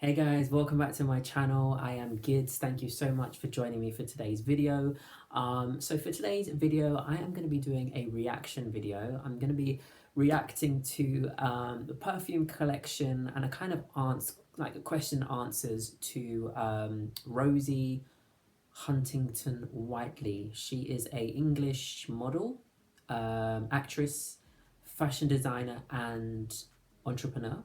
Hey guys, welcome back to my channel. I am Gids. Thank you so much for joining me for today's video. So for today's video, I am going to be doing a reaction video. I'm going to be reacting to the perfume collection and a kind of like a question and answers to Rosie Huntington-Whitley. She is a English model, actress, fashion designer, and entrepreneur.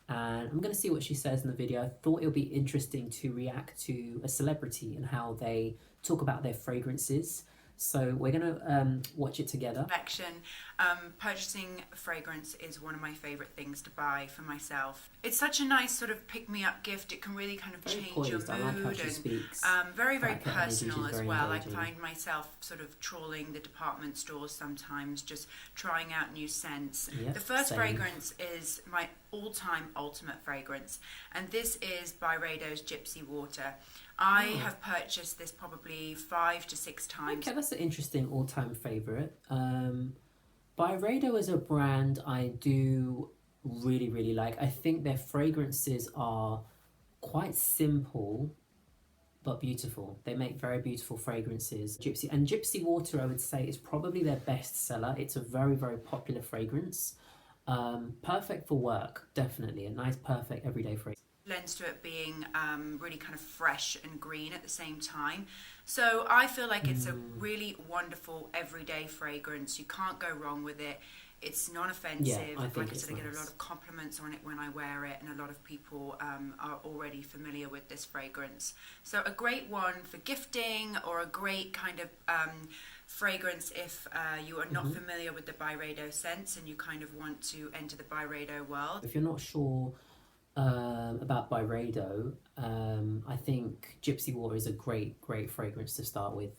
And I'm going to see what she says in the video. I thought it would be interesting to react to a celebrity and how they talk about their fragrances. So we're going to watch it together. Collection. Purchasing a fragrance is one of my favourite things to buy for myself. It's such a nice sort of pick-me-up gift. It can really kind of change your mood. I like how she speaks. Very personal as well. Engaging. I find myself sort of trawling the department stores sometimes, just trying out new scents. Yep, the first same. fragrance is my all-time ultimate fragrance, and this is Byredo's Gypsy Water. I have purchased this probably 5 to 6 times. Okay, that's an interesting all-time favourite. Byredo is a brand I do really like. I think their fragrances are quite simple but beautiful. They make very beautiful fragrances. Gypsy Water, I would say, is probably their best seller. It's a very popular fragrance. Perfect for work, definitely. A nice, perfect everyday fragrance. Lends to it being really kind of fresh and green at the same time. So I feel like it's a really wonderful everyday fragrance. You can't go wrong with it. It's non-offensive. Yeah, like I said, I get a lot of compliments on it when I wear it, and a lot of people are already familiar with this fragrance. So a great one for gifting, or a great kind of fragrance if you are not familiar with the Byredo scents and you kind of want to enter the Byredo world. If you're not sure about Byredo, I think Gypsy Water is a great fragrance to start with.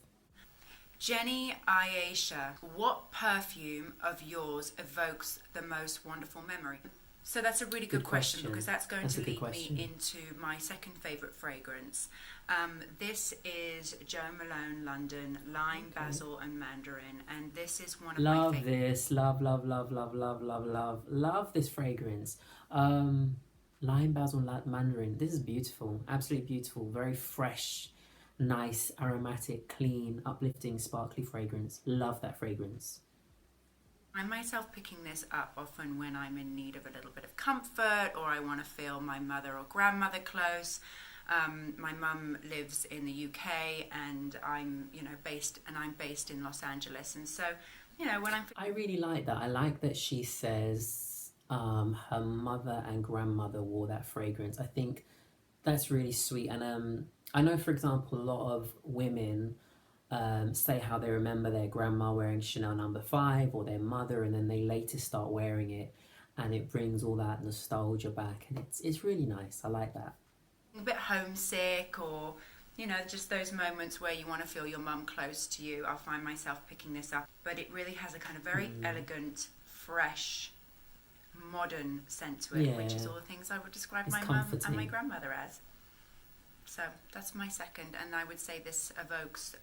Jenny Aisha, what perfume of yours evokes the most wonderful memory? So that's a really good question, because that's going to lead me into my second favourite fragrance. This is Jo Malone London, Lime, Basil and Mandarin, and this is one of my favourites. Love this fragrance. Lime, Basil, Mandarin. This is beautiful, absolutely beautiful, very fresh, nice, aromatic, clean, uplifting, sparkly fragrance. Love that fragrance. I find myself picking this up often when I'm in need of a little bit of comfort, or I want to feel my mother or grandmother close. My mum lives in the UK, and I'm based in Los Angeles, and so when I really like that. I like that she says her mother and grandmother wore that fragrance. I think that's really sweet. And I know, for example, a lot of women say how they remember their grandma wearing Chanel No. 5 or their mother, and then they later start wearing it, and it brings all that nostalgia back, and it's really nice. I like that. A bit homesick, or just those moments where you want to feel your mum close to you, I'll find myself picking this up. But it really has a kind of very elegant, fresh, modern scent to it, which is all the things I would describe my mum and my grandmother as. So that's my second, and I would say this evokes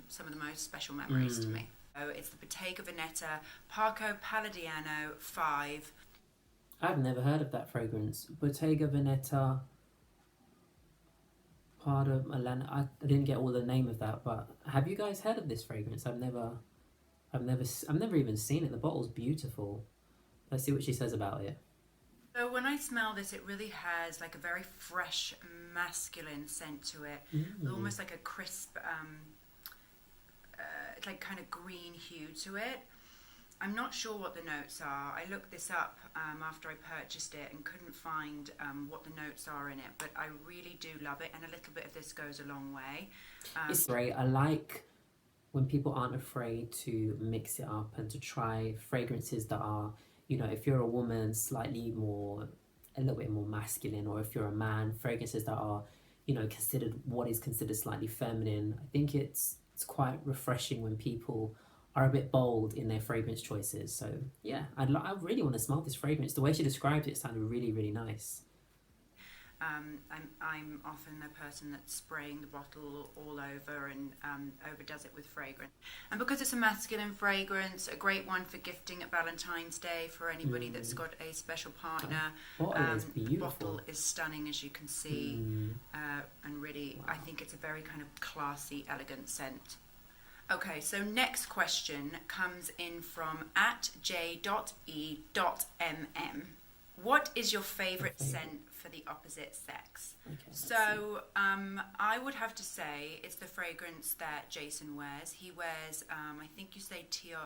some of the most special memories to me. So it's the Bottega Venetta Parco Palladiano 5. I've never heard of that fragrance. Bottega Venetta Parco Milano. I didn't get all the name of that, but have you guys heard of this fragrance? I've never even seen it. The bottle's beautiful. Let's see what she says about it. So when I smell this, it really has like a very fresh, masculine scent to it. Almost like a crisp, like kind of green hue to it. I'm not sure what the notes are. I looked this up after I purchased it and couldn't find what the notes are in it, but I really do love it, and a little bit of this goes a long way. It's great. I like when people aren't afraid to mix it up and to try fragrances that are, if you're a woman, slightly more, a little bit more masculine, or if you're a man, fragrances that are, considered slightly feminine. I think it's quite refreshing when people are a bit bold in their fragrance choices. So yeah, I really want to smell this fragrance. The way she described it sounded really nice. I'm often the person that's spraying the bottle all over and overdoes it with fragrance. And because it's a masculine fragrance, a great one for gifting at Valentine's Day for anybody that's got a special partner. Bottle is The beautiful. bottle is stunning, as you can see, and really, I think it's a very kind of classy, elegant scent. Okay, so next question comes in from @j.e.mm. What is your favourite scent for the opposite sex? Okay, so I would have to say it's the fragrance that Jason wears. He wears, I think you say Terre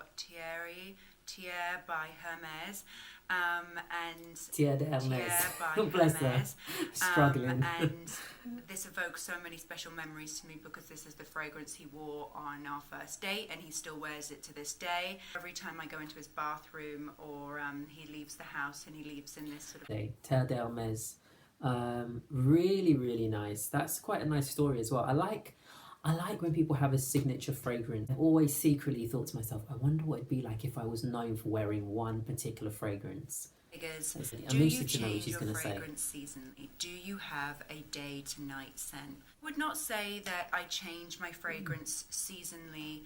by Hermes, and Terre de Hermes. Terre by Bless Hermes. her. Struggling. And this evokes so many special memories to me because this is the fragrance he wore on our first date, and he still wears it to this day. Every time I go into his bathroom or he leaves the house, and he leaves in this sort of... Terre de Hermes. Really, really nice. That's quite a nice story as well. I like when people have a signature fragrance. I've always secretly thought to myself, I wonder what it'd be like if I was known for wearing one particular fragrance. Do you change your fragrance seasonally? Do you have a day to night scent? I would not say that I change my fragrance seasonally.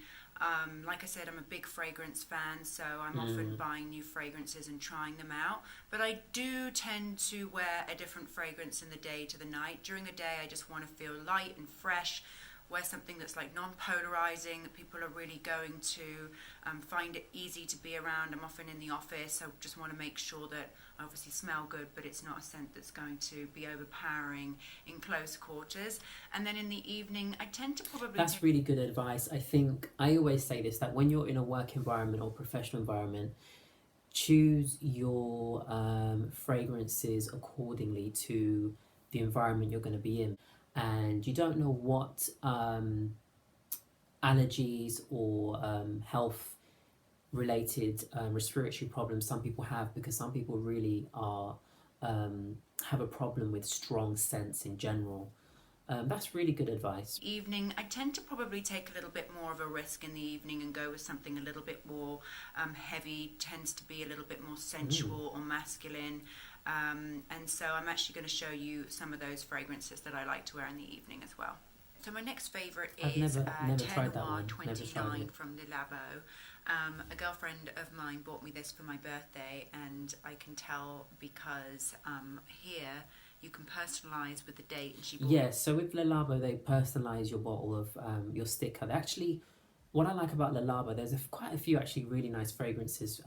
Like I said, I'm a big fragrance fan, so I'm often buying new fragrances and trying them out. But I do tend to wear a different fragrance in the day to the night. During the day, I just want to feel light and fresh. Wear something that's like non-polarizing, that people are really going to find it easy to be around. I'm often in the office, so just want to make sure that I obviously smell good, but it's not a scent that's going to be overpowering in close quarters. And then in the evening, I tend to probably... That's really good advice. I think I always say this, that when you're in a work environment or professional environment, choose your fragrances accordingly to the environment you're going to be in. And you don't know what allergies or health related respiratory problems some people have, because some people really are have a problem with strong scents in general. That's really good advice. Evening, I tend to probably take a little bit more of a risk in the evening and go with something a little bit more heavy, tends to be a little bit more sensual or masculine. And so I'm actually going to show you some of those fragrances that I like to wear in the evening as well. So my next favourite is Terre Noir 29 from the Labo. A girlfriend of mine bought me this for my birthday, and I can tell because here you can personalise with the date. And she bought so with Le Labo, they personalise your bottle of your sticker. They actually... What I like about Le Labo, there's quite a few actually really nice fragrances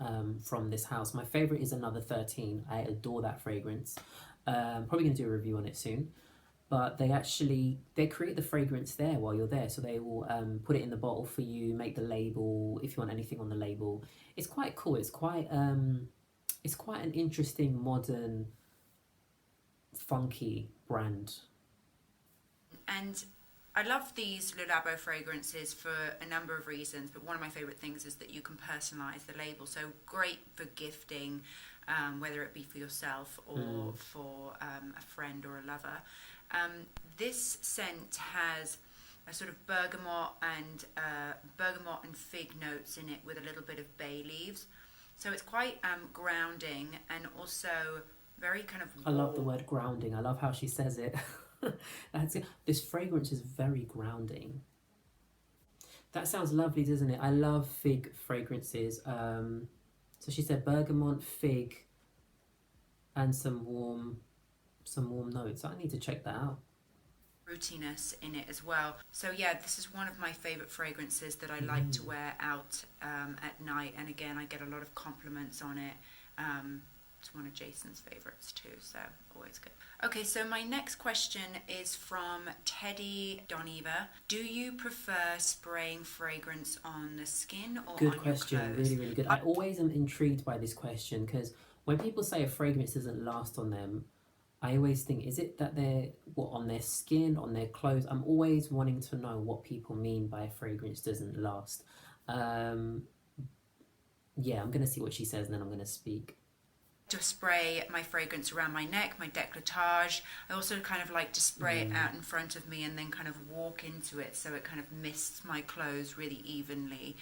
from this house. My favourite is Another 13. I adore that fragrance. Probably going to do a review on it soon. But they create the fragrance there while you're there. So they will put it in the bottle for you, make the label, if you want anything on the label. It's quite cool. It's quite an interesting, modern, funky brand. And I love these Le Labo fragrances for a number of reasons, but one of my favourite things is that you can personalise the label. So great for gifting, whether it be for yourself or for a friend or a lover. This scent has a sort of bergamot and fig notes in it with a little bit of bay leaves. So it's quite grounding and also very kind of warm. I love the word grounding. I love how she says it. That's it. This fragrance is very grounding. That sounds lovely, doesn't it? I love fig fragrances. So she said bergamot, fig, and some warm notes. I need to check that out. Fruitiness in it as well. So yeah, this is one of my favourite fragrances that I like to wear out at night. And again, I get a lot of compliments on it. It's one of Jason's favourites too, so always good. Okay, so my next question is from Teddy Doniva. Do you prefer spraying fragrance on the skin or good on question. your clothes? Really, really good. I always am intrigued by this question, because when people say a fragrance doesn't last on them, I always think, is it that they're on their skin, on their clothes? I'm always wanting to know what people mean by a fragrance doesn't last. I'm going to see what she says and then I'm going to speak. To spray my fragrance around my neck, my décolletage. I also kind of like to spray it out in front of me and then kind of walk into it so it kind of mists my clothes really evenly.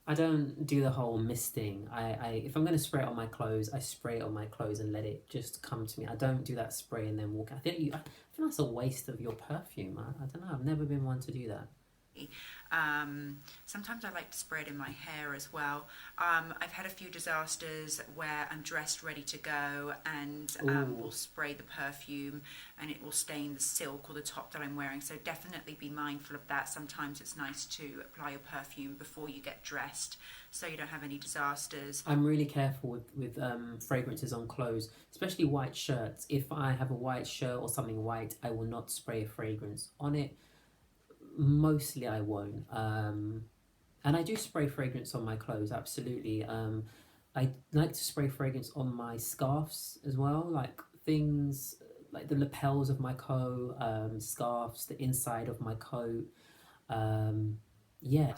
I don't do the whole misting. If I'm gonna spray it on my clothes, I spray it on my clothes and let it just come to me. I don't do that spray and then walk. I feel that's a waste of your perfume. I don't know. I've never been one to do that. Sometimes I like to spray it in my hair as well. I've had a few disasters where I'm dressed ready to go and will spray the perfume and it will stain the silk or the top that I'm wearing. So definitely be mindful of that. Sometimes it's nice to apply your perfume before you get dressed so you don't have any disasters. I'm really careful with fragrances on clothes, especially white shirts. If I have a white shirt or something white, I will not spray a fragrance on it. Mostly I won't. And I do spray fragrance on my clothes, absolutely. I like to spray fragrance on my scarves as well, like things like the lapels of my coat, scarves, the inside of my coat. Yeah.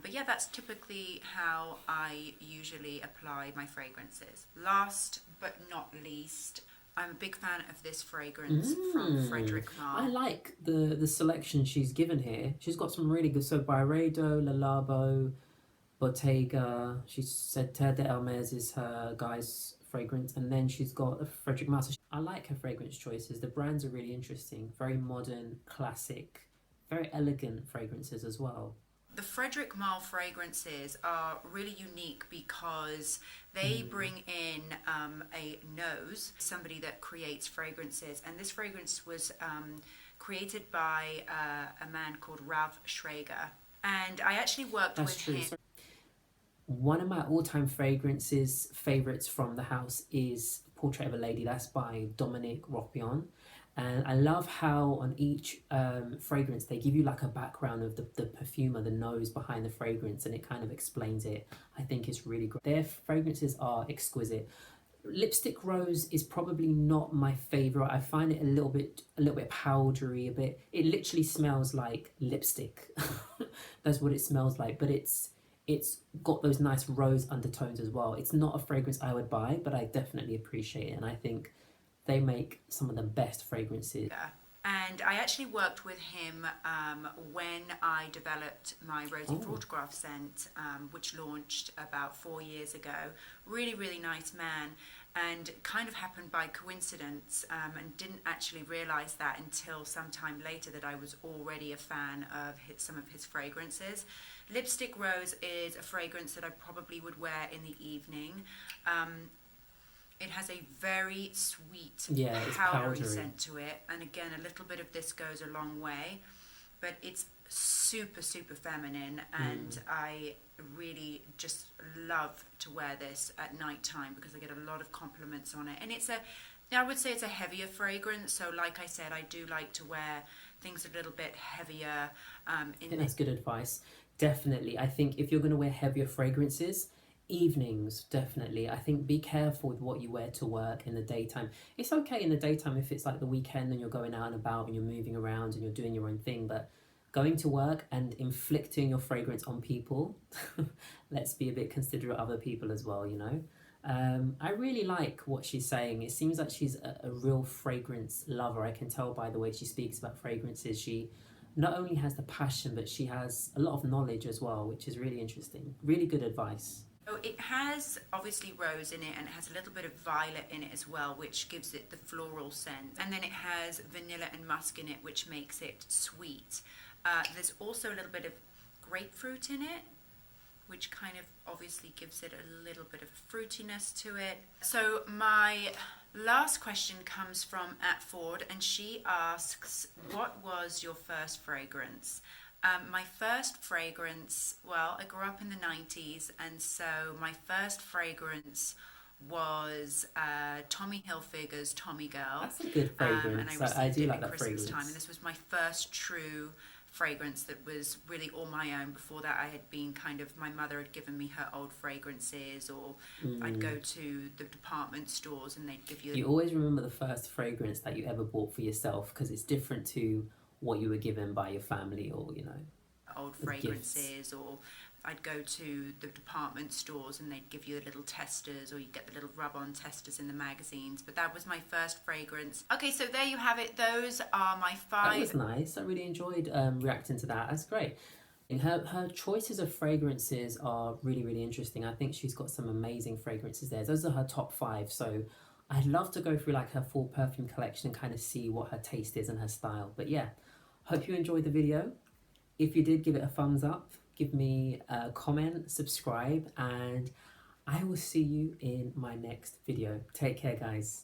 But yeah, that's typically how I usually apply my fragrances. Last but not least, I'm a big fan of this fragrance from Frederic I Malle. like the selection she's given here. She's got some really good. So Byredo, Labo, Bottega. She said Terre de Hermes is her guy's fragrance, and then she's got a Frederic Malle. So I like her fragrance choices. The brands are really interesting, very modern, classic, very elegant fragrances as well. The Frederic Malle fragrances are really unique because they bring in a nose, somebody that creates fragrances, and this fragrance was created by a man called Rav Schrager, and I actually worked That's with true. him. So one of my all-time favorites from the house is Portrait of a Lady. That's by Dominique Ropion. And I love how on each fragrance they give you like a background of the perfumer, the nose behind the fragrance, and it kind of explains it. I think it's really great. Their fragrances are exquisite. Lipstick Rose is probably not my favorite. I find it a little bit powdery, a bit. It literally smells like lipstick. That's what it smells like. But it's got those nice rose undertones as well. It's not a fragrance I would buy, but I definitely appreciate it, and I think they make some of the best fragrances. And I actually worked with him when I developed my Rosie Photograph scent, which launched about 4 years ago. Really, really nice man, and kind of happened by coincidence, and didn't actually realise that until some time later that I was already a fan of some of his fragrances. Lipstick Rose is a fragrance that I probably would wear in the evening. It has a very sweet, powdery scent to it, and again, a little bit of this goes a long way, but it's super, super feminine, and I really just love to wear this at night time because I get a lot of compliments on it. And I would say it's a heavier fragrance, so like I said, I do like to wear things a little bit heavier. I think that's good advice. Definitely. I think if you're going to wear heavier fragrances, evenings, definitely. I think be careful with what you wear to work in the daytime. It's okay in the daytime if it's like the weekend and you're going out and about and you're moving around and you're doing your own thing, but going to work and inflicting your fragrance on people, let's be a bit considerate of other people as well, you know. I really like what she's saying. It seems like she's a real fragrance lover. I can tell by the way she speaks about fragrances. She not only has the passion, but she has a lot of knowledge as well, which is really interesting. Really good advice. So it has obviously rose in it, and it has a little bit of violet in it as well, which gives it the floral scent. And then it has vanilla and musk in it, which makes it sweet. There's also a little bit of grapefruit in it, which kind of obviously gives it a little bit of fruitiness to it. So my last question comes from @Ford, and she asks, what was your first fragrance? My first fragrance, well, I grew up in the 90s, and so my first fragrance was Tommy Hilfiger's Tommy Girl. That's a good fragrance. And I received I do it like at that Christmas fragrance. time, and this was my first true fragrance that was really all my own. Before that, I had been my mother had given me her old fragrances, or I'd go to the department stores and they'd give you... You always remember the first fragrance that you ever bought for yourself, because it's different to what you were given by your family or, you know, old fragrances, or I'd go to the department stores and they'd give you the little testers, or you get the little rub-on testers in the magazines. But that was my first fragrance. Okay, so there you have it. Those are my 5. That was nice. I really enjoyed reacting to that. That's great. Her choices of fragrances are really, really interesting. I think she's got some amazing fragrances there. Those are her top 5. So I'd love to go through like her full perfume collection and kind of see what her taste is and her style. But yeah, hope you enjoyed the video. If you did, give it a thumbs up, give me a comment, subscribe, and I will see you in my next video. Take care, guys.